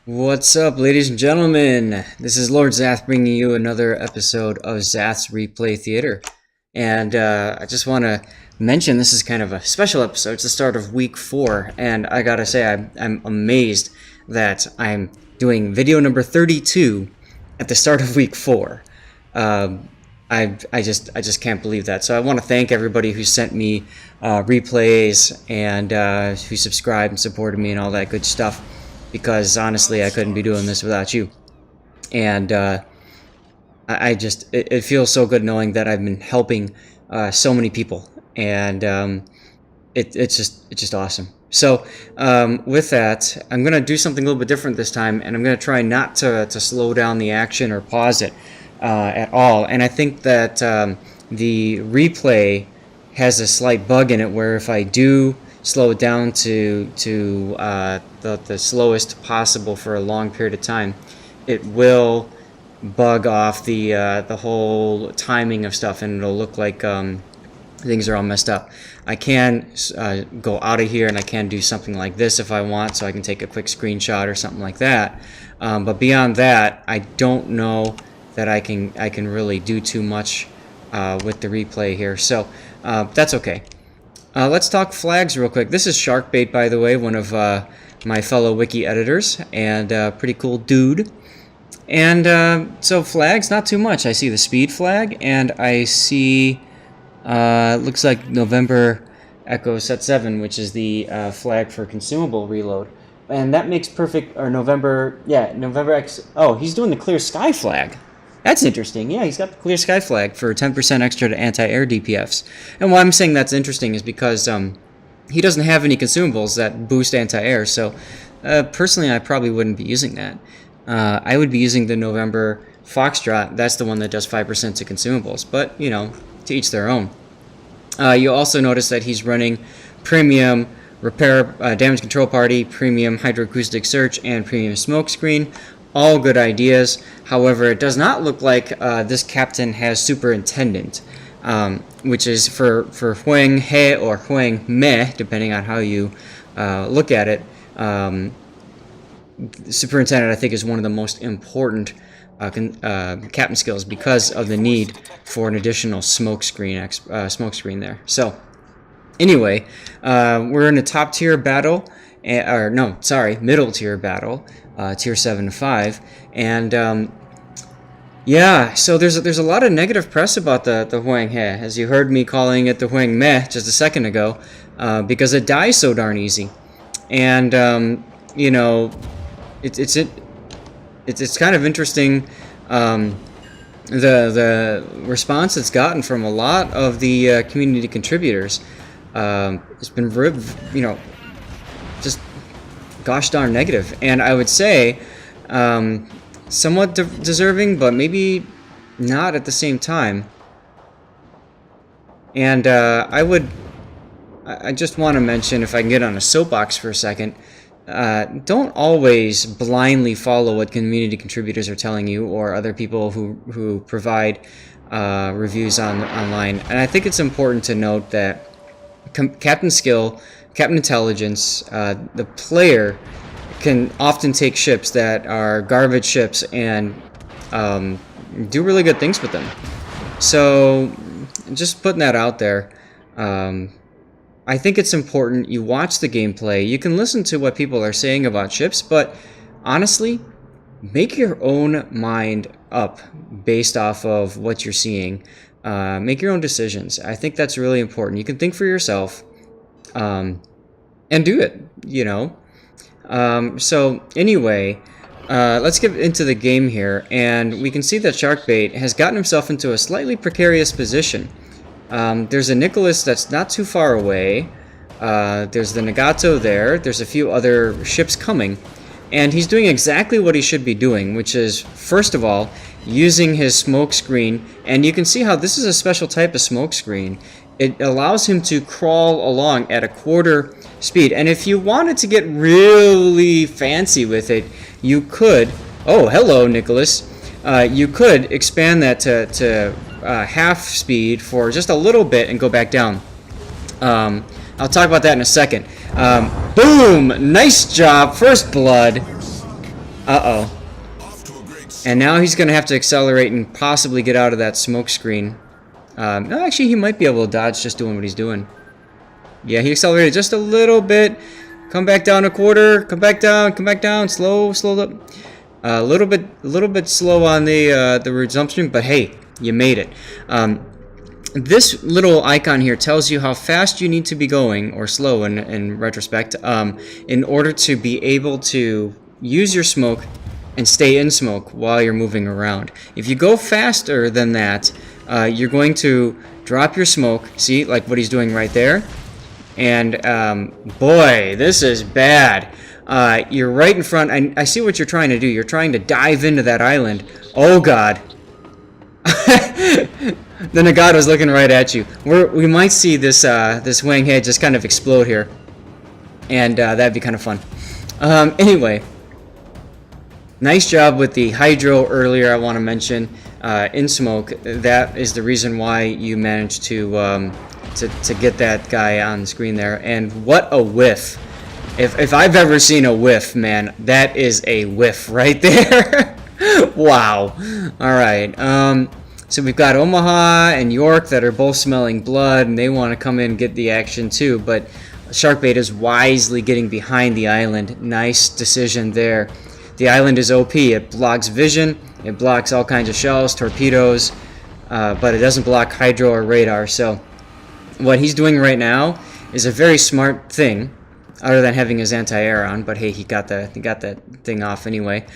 What's up, ladies and gentlemen? This is Lord Zath bringing you another episode of Zath's Replay Theater. And I just want to mention this is kind of a special episode. It's the start of week 4, and I gotta say, I'm amazed that I'm doing video number 32 at the start of week 4. I just can't believe that. So I want to thank everybody who sent me replays and who subscribed and supported me and all that good stuff. Because honestly, I couldn't be doing this without you. And it feels so good knowing that I've been helping so many people, and it's just awesome. So with that, I'm gonna do something a little bit different this time, and I'm gonna try not to slow down the action or pause it at all. And I think that the replay has a slight bug in it where if I do slow it down to the slowest possible for a long period of time, it will bug off the whole timing of stuff, and it'll look like things are all messed up. I can go out of here and I can do something like this if I want, so I can take a quick screenshot or something like that. But beyond that, I don't know that I can really do too much with the replay here. So that's okay. Let's talk flags real quick. This is Sharkbait, by the way, one of my fellow wiki editors, and pretty cool dude. And so flags, not too much. I see the speed flag, and I see looks like November Echo Set 7, which is the flag for consumable reload. And that makes perfect, or November X. Oh, he's doing the clear sky flag. That's interesting. Yeah, he's got the clear sky flag for 10% extra to anti-air DPFs. And why I'm saying that's interesting is because he doesn't have any consumables that boost anti-air. So personally, I probably wouldn't be using that. I would be using the November Foxtrot. That's the one that does 5% to consumables. But, you know, to each their own. You'll also notice that he's running premium repair damage control party, premium hydroacoustic search, and premium smokescreen. All good ideas. However, it does not look like this captain has superintendent, which is for Huanghe or Huanghe, depending on how you look at it. Superintendent, I think, is one of the most important captain skills because of the need for an additional smokescreen there. So, anyway, we're in a top tier battle, middle tier battle. Tier 7 to 5, and yeah, so there's a lot of negative press about the Huanghe, as you heard me calling it the Huanghe just a second ago, because it dies so darn easy, and you know, it's kind of interesting, the response it's gotten from a lot of the community contributors. It's been just gosh darn negative, and I would say somewhat deserving, but maybe not at the same time. And I just want to mention, if I can get on a soapbox for a second, don't always blindly follow what community contributors are telling you or other people who provide reviews online. And I think it's important to note that captain skill, captain intelligence, the player can often take ships that are garbage ships and do really good things with them. So just putting that out there. I think it's important you watch the gameplay. You can listen to what people are saying about ships, but honestly, make your own mind up based off of what you're seeing. Make your own decisions. I think that's really important. You can think for yourself. And do it, you know. So anyway, let's get into the game here, and we can see that Sharkbait has gotten himself into a slightly precarious position. There's a Nicholas that's not too far away. There's the Nagato there. There's a few other ships coming, and he's doing exactly what he should be doing, which is, first of all, using his smoke screen. And you can see how this is a special type of smoke screen. It allows him to crawl along at a quarter speed. And if you wanted to get really fancy with it, you could... Oh, hello, Nicholas. You could expand that to half speed for just a little bit and go back down. I'll talk about that in a second. Boom! Nice job. First blood. Uh-oh. And now he's going to have to accelerate and possibly get out of that smoke screen. No, actually, he might be able to dodge just doing what he's doing. Yeah, he accelerated just a little bit. Come back down a quarter. Come back down. Slow up. A little bit slow on the resumption, but hey, you made it. This little icon here tells you how fast you need to be going, or slow in retrospect, in order to be able to use your smoke and stay in smoke while you're moving around. If you go faster than that, you're going to drop your smoke. See, like what he's doing right there. And boy, this is bad. You're right in front. I see what you're trying to do. You're trying to dive into that island. Oh God. The Nagato's looking right at you. We might see this this Huanghe just kind of explode here, and that'd be kind of fun. Anyway, nice job with the hydro earlier. I want to mention in smoke. That is the reason why you managed to get that guy on the screen there. And what a whiff! If I've ever seen a whiff, man, that is a whiff right there. Wow. All right. So we've got Omaha and York that are both smelling blood, and they want to come in and get the action too. But Sharkbait is wisely getting behind the island. Nice decision there. The island is OP. It blocks vision. It blocks all kinds of shells, torpedoes, but it doesn't block hydro or radar. So what he's doing right now is a very smart thing, other than having his anti-air on. But hey, he got that thing off anyway.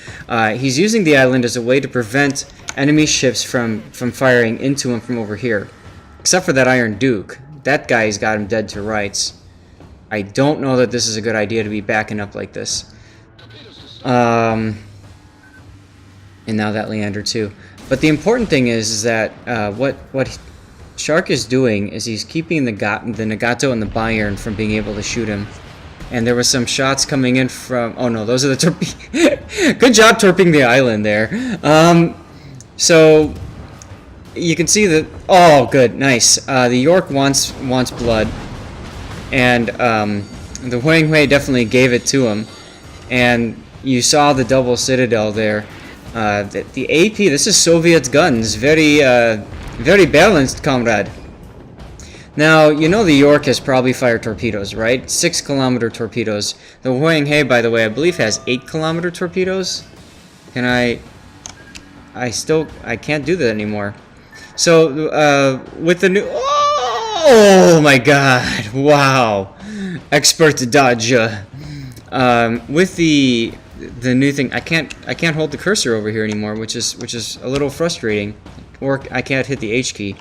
He's using the island as a way to prevent enemy ships from firing into him from over here. Except for that Iron Duke. That guy's got him dead to rights. I don't know that this is a good idea to be backing up like this. And now that Leander too. But the important thing is that what Shark is doing is he's keeping the Nagato and the Bayern from being able to shoot him. And there were some shots coming in from... Oh no, those are the torpedoes. Good job torping the island there. So you can see that. Oh, good, nice. The York wants blood, and the Huanghe definitely gave it to him. And you saw the double citadel there. The AP. This is Soviet guns. Very balanced, comrade. Now you know the York has probably fired torpedoes, right? 6-kilometer torpedoes. The Huanghe, by the way, I believe has 8-kilometer torpedoes. Can I can't do that anymore. So with the new, oh my God, wow, expert dodge. With the new thing, I can't hold the cursor over here anymore, which is a little frustrating, or I can't hit the H key.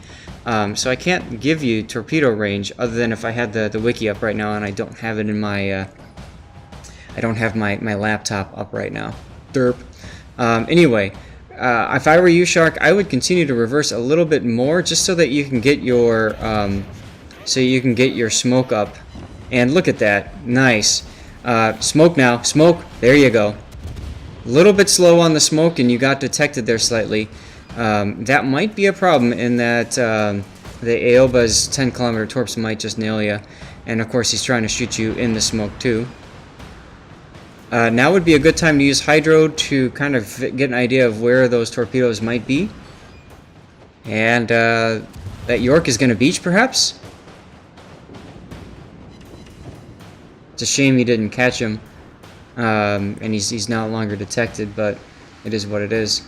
So I can't give you torpedo range other than if I had the wiki up right now, and I don't have it in my I don't have my laptop up right now. Derp. Anyway. If I were you, Shark, I would continue to reverse a little bit more, just so that you can get your smoke up. And look at that, nice. Smoke now, smoke. There you go. A little bit slow on the smoke, and you got detected there slightly. That might be a problem in that the Aoba's 10-kilometer torps might just nail you. And of course, he's trying to shoot you in the smoke too. Now would be a good time to use hydro to kind of get an idea of where those torpedoes might be. And that York is going to beach, perhaps? It's a shame you didn't catch him. And he's no longer detected, but it is what it is.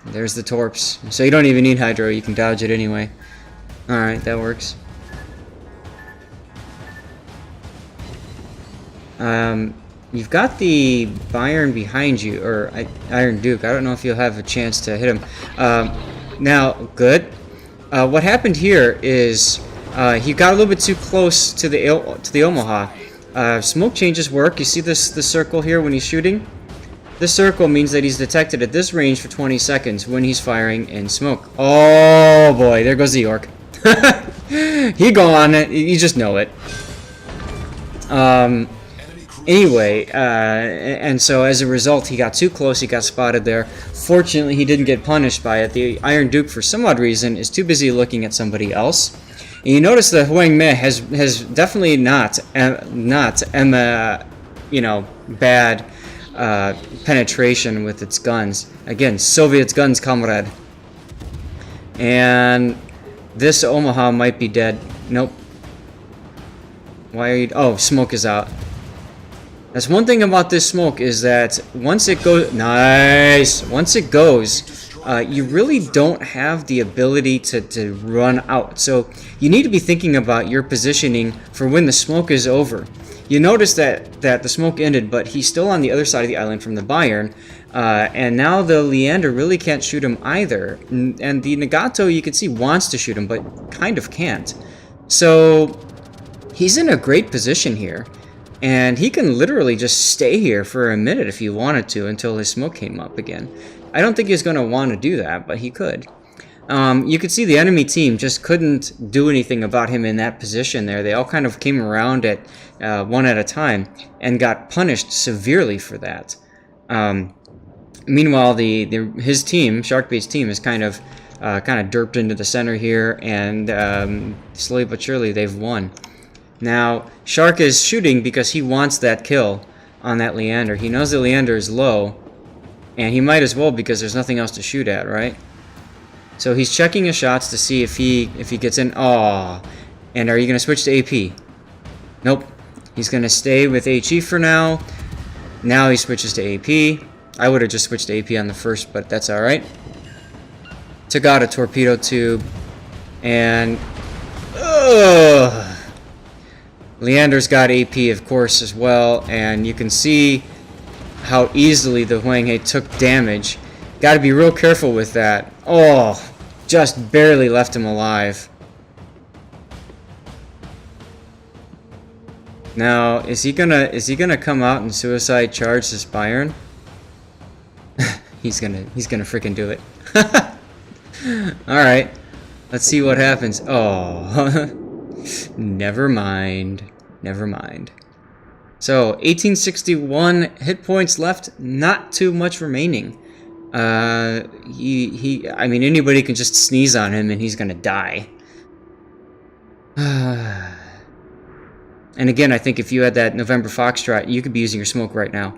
There's the torps. So you don't even need hydro, you can dodge it anyway. Alright, that works. You've got the Bayern behind you, or Iron Duke. I don't know if you'll have a chance to hit him. Now, good. What happened here is he got a little bit too close to the Omaha. Smoke changes work. You see the circle here when he's shooting? This circle means that he's detected at this range for 20 seconds when he's firing in smoke. Oh boy, there goes the York. He gone. You just know it. Anyway, and so as a result, he got too close, he got spotted there. Fortunately, he didn't get punished by it. The Iron Duke, for some odd reason, is too busy looking at somebody else. And you notice that Huanghe has definitely not bad penetration with its guns. Again, Soviet's guns, comrade. And this Omaha might be dead. Nope. Why are you... Oh, smoke is out. That's one thing about this smoke is that once it goes... Nice! Once it goes, you really don't have the ability to run out. So you need to be thinking about your positioning for when the smoke is over. You notice that the smoke ended, but he's still on the other side of the island from the Bayern. And now the Leander really can't shoot him either. And the Nagato, you can see, wants to shoot him, but kind of can't. So he's in a great position here. And he can literally just stay here for a minute if he wanted to until his smoke came up again. I don't think he's going to want to do that, but he could. You could see the enemy team just couldn't do anything about him in that position there. They all kind of came around at one at a time and got punished severely for that. Meanwhile, his team, Sharkbait's team, is kind of derped into the center here, and slowly but surely they've won. Now, Shark is shooting because he wants that kill on that Leander. He knows the Leander is low, and he might as well because there's nothing else to shoot at, right? So he's checking his shots to see if he gets in. Aw. And are you going to switch to AP? Nope. He's going to stay with HE for now. Now he switches to AP. I would have just switched to AP on the first, but that's alright. Took out a torpedo tube. And... Ugh! Leander's got AP, of course, as well. And you can see how easily the Huanghe took damage. Got to be real careful with that. Oh, just barely left him alive. Now, is he gonna come out and suicide charge this Bayern? he's gonna freaking do it. All right, let's see what happens. Oh, never mind. Never mind. So 1861 hit points left. Not too much remaining. I mean, anybody can just sneeze on him and he's gonna die. And again, I think if you had that November Foxtrot, you could be using your smoke right now.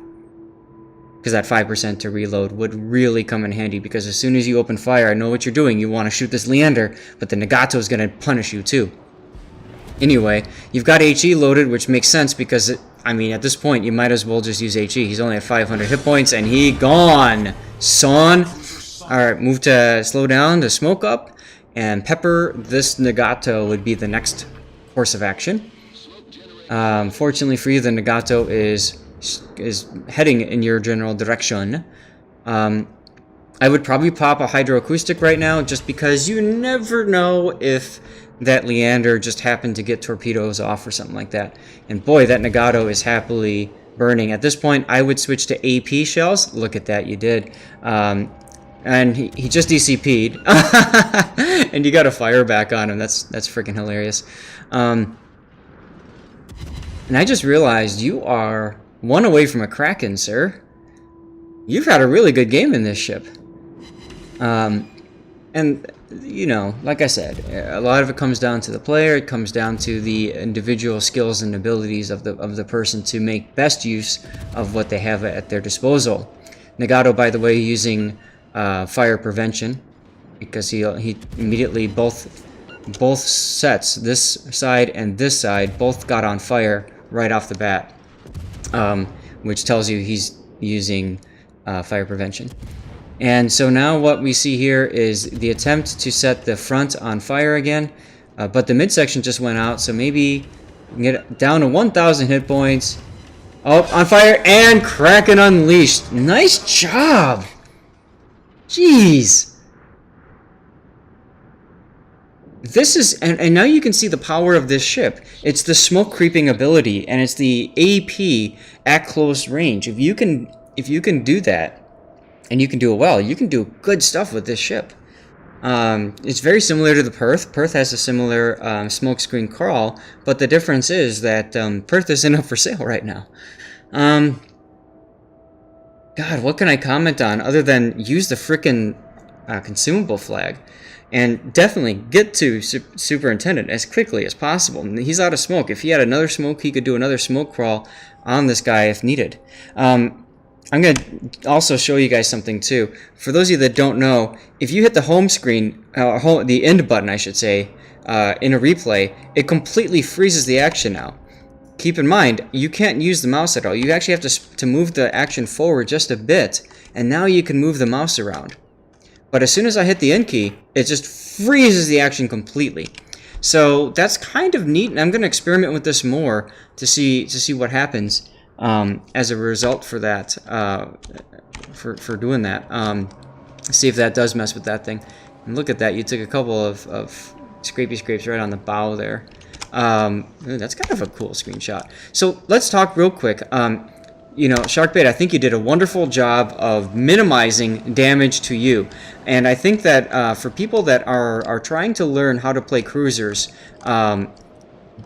Because that 5% to reload would really come in handy, because as soon as you open fire, I know what you're doing. You want to shoot this Leander, but the Nagato is gonna punish you too. Anyway, you've got HE loaded, which makes sense because, I mean, at this point, you might as well just use HE. He's only at 500 hit points, and he gone, son. Alright, move to slow down to smoke up, and pepper this Nagato would be the next course of action. Fortunately for you, the Nagato is heading in your general direction. I would probably pop a hydroacoustic right now, just because you never know if that Leander just happened to get torpedoes off or something like that. And boy, that Nagato is happily burning. At this point, I would switch to AP shells. Look at that, you did. And he just DCP'd. And you got a fire back on him. That's freaking hilarious. And I just realized you are one away from a Kraken, sir. You've had a really good game in this ship. And, you know, like I said, a lot of it comes down to the player. It comes down to the individual skills and abilities of the person to make best use of what they have at their disposal. Nagato, by the way, using fire prevention, because he immediately both sets, this side and this side, both got on fire right off the bat, which tells you he's using fire prevention. And so now what we see here is the attempt to set the front on fire again, but the midsection just went out, so maybe we can get down to 1,000 hit points. Oh, on fire, and Kraken unleashed. Nice job! Jeez! This is, and now you can see the power of this ship. It's the smoke creeping ability, and it's the AP at close range. If you can do that, and you can do it well, you can do good stuff with this ship. It's very similar to the Perth. Perth has a similar smokescreen crawl, but the difference is that Perth isn't up for sale right now. God, what can I comment on other than use the frickin' consumable flag? And definitely get to Superintendent as quickly as possible. He's out of smoke. If he had another smoke, he could do another smoke crawl on this guy if needed. I'm going to also show you guys something too. For those of you that don't know, if you hit the home screen, the end button, I should say, in a replay, it completely freezes the action now. Keep in mind, you can't use the mouse at all. You actually have to move the action forward just a bit, and now you can move the mouse around. But as soon as I hit the end key, it just freezes the action completely. So that's kind of neat, and I'm going to experiment with this more to see what happens as a result for that, for doing that. See if that does mess with that thing. And look at that, you took a couple of scrapey scrapes right on the bow there. That's kind of a cool screenshot. So let's talk real quick. You know, Sharkbait, I think you did a wonderful job of minimizing damage to you. And I think that for people that are trying to learn how to play cruisers,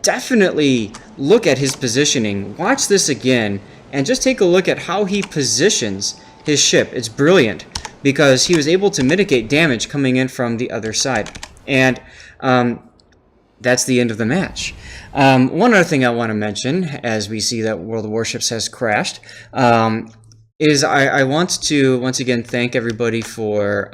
definitely look at his positioning. Watch this again and just take a look at how he positions his ship. It's brilliant because he was able to mitigate damage coming in from the other side. And that's the end of the match. One other thing I want to mention, as we see that World of Warships has crashed, is I want to once again thank everybody for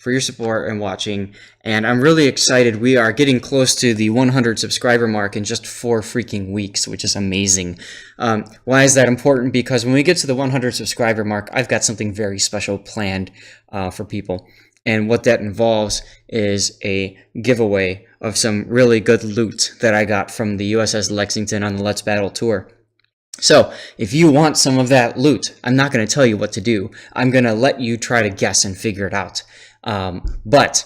your support and watching. And I'm really excited. We are getting close to the 100 subscriber mark in just 4 freaking weeks, which is amazing. Why is that important? Because when we get to the 100 subscriber mark, I've got something very special planned for people. And what that involves is a giveaway of some really good loot that I got from the USS Lexington on the Let's Battle tour. So if you want some of that loot, I'm not going to tell you what to do. I'm going to let you try to guess and figure it out. But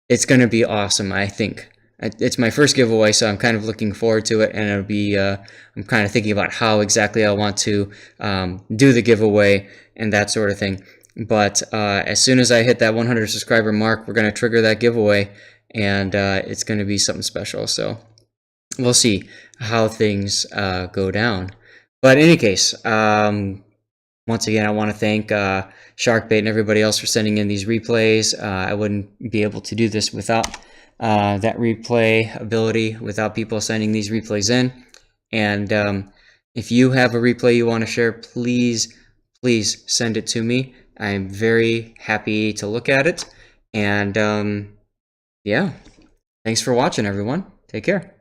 it's going to be awesome, I think. It's my first giveaway, so I'm kind of looking forward to it, and it'll be, I'm kind of thinking about how exactly I want to do the giveaway and that sort of thing. But as soon as I hit that 100 subscriber mark, we're going to trigger that giveaway, and it's going to be something special. So we'll see how things go down. But in any case, once again, I want to thank Sharkbait and everybody else for sending in these replays. I wouldn't be able to do this without that replay ability, without people sending these replays in. And if you have a replay you want to share, please send it to me. I'm very happy to look at it. And yeah, thanks for watching, everyone. Take care.